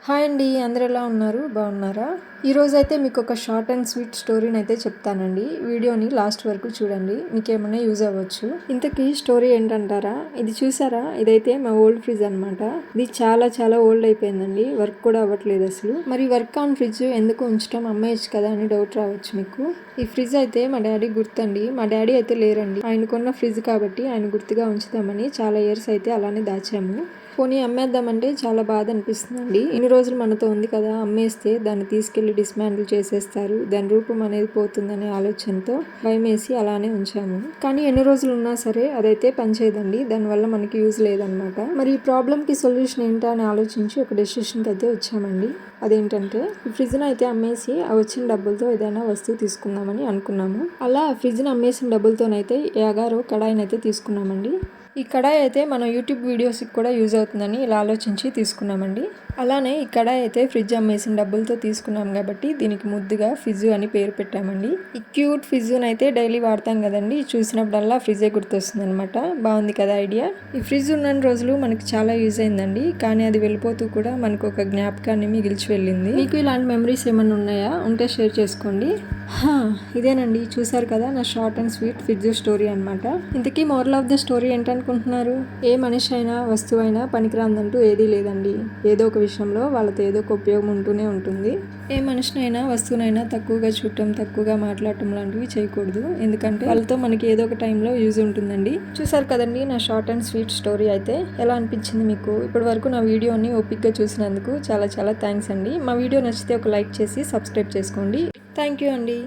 Hi అండి, అందరూ ఎలా ఉన్నారు? బాగున్నారా? ఈరోజైతే మీకు ఒక షార్ట్ అండ్ స్వీట్ స్టోరీని అయితే చెప్తానండి. వీడియోని లాస్ట్ వరకు చూడండి, మీకు ఏమైనా యూజ్ అవ్వచ్చు. ఇంతకీ స్టోరీ ఏంటంటారా? ఇది చూసారా? ఇదైతే మా ఓల్డ్ ఫ్రిడ్జ్ అనమాట. ఇది చాలా చాలా ఓల్డ్ అయిపోయిందండి, వర్క్ కూడా అవ్వట్లేదు అసలు. మరి వర్క్ ఆన్ ఫ్రిడ్జ్ ఎందుకు ఉంచడం, అమ్మేయచ్చు కదా అని డౌట్ రావచ్చు మీకు. ఈ ఫ్రిడ్జ్ అయితే మా డాడీ గుర్తండి. మా డాడీ అయితే లేరండి, ఆయనకున్న ఫ్రిడ్జ్ కాబట్టి ఆయన గుర్తుగా ఉంచుదామని చాలా ఇయర్స్ అయితే అలానే దాచాము. పోనీ అమ్మేద్దామంటే చాలా బాధ అనిపిస్తుందండి. ఇన్ని రోజులు మనతో ఉంది కదా, అమ్మేస్తే దాన్ని తీసుకెళ్లి డిస్మాండిల్ చేసేస్తారు, దాని రూపం అనేది పోతుందనే ఆలోచనతో భయమేసి అలానే ఉంచాము. కానీ ఎన్ని రోజులు ఉన్నా సరే అదైతే పనిచేయదండి, దానివల్ల మనకి యూజ్ లేదనమాట. మరి ఈ ప్రాబ్లంకి సొల్యూషన్ ఏంటా అని ఆలోచించి ఒక డెసిషన్కి అయితే వచ్చామండి. అదేంటంటే ఈ ఫ్రిడ్జ్ని అయితే అమ్మేసి ఆ వచ్చిన డబ్బులతో ఏదైనా వస్తువు తీసుకుందామని అనుకున్నాము. అలా ఫ్రిడ్జ్ని అమ్మేసిన డబ్బులతోనైతే యాగారో కడాయిని అయితే తీసుకున్నామండి. ఈ కడాయి అయితే మన యూట్యూబ్ వీడియోస్కి కూడా యూజ్ అవుతుందని ఇలా ఆలోచించి తీసుకున్నామండి. అలానే ఈ కడాయి అయితే ఫ్రిడ్జ్ అమ్మేసిన డబ్బులతో తీసుకున్నాం కాబట్టి దీనికి ముద్దుగా ఫిజ్జు అని పేరు పెట్టామండి. ఈ క్యూట్ ఫిజ్జుని అయితే డైలీ వాడతాం కదండి, చూసినప్పుడల్లా ఫ్రిడ్జే గుర్తొస్తుంది అనమాట. బాగుంది కదా ఐడియా. ఈ ఫ్రిడ్జ్ ఉన్న రోజులు మనకి చాలా యూజ్ అయిందండి, కానీ అది వెళ్ళిపోతూ కూడా మనకు ఒక జ్ఞాపకాన్ని మిగిల్చి వెళ్ళింది. మీకు ఇలాంటి మెమరీస్ ఏమైనా ఉన్నాయా? ఉంటే షేర్ చేసుకోండి. ఇదేనండి, చూసారు కదా నా short and sweet fridge story అనమాట. ఇంతకీ మోరల్ ఆఫ్ ద స్టోరీ ఏంటనుకుంటున్నారు? ఏ మనిషి అయినా వస్తువు అయినా పనికిరాందంటూ ఏదీ లేదండి. ఏదో ఒక విషయంలో వాళ్ళతో ఏదో ఒక ఉపయోగం ఉంటూనే ఉంటుంది. ఏ మనిషినైనా వస్తువునైనా తక్కువగా చూడటం, తక్కువగా మాట్లాడటం లాంటివి చేయకూడదు, ఎందుకంటే వాళ్ళతో మనకి ఏదో ఒక టైంలో యూజ్ ఉంటుందండి. చూసారు కదండి నా షార్ట్ అండ్ స్వీట్ స్టోరీ అయితే. ఎలా అనిపించింది మీకు? ఇప్పటి వరకు నా వీడియోని ఓపిక్గా చూసినందుకు చాలా చాలా థ్యాంక్స్ అండి. మా వీడియో నచ్చితే ఒక లైక్ చేసి సబ్స్క్రైబ్ చేసుకోండి. థ్యాంక్ యూ అండి.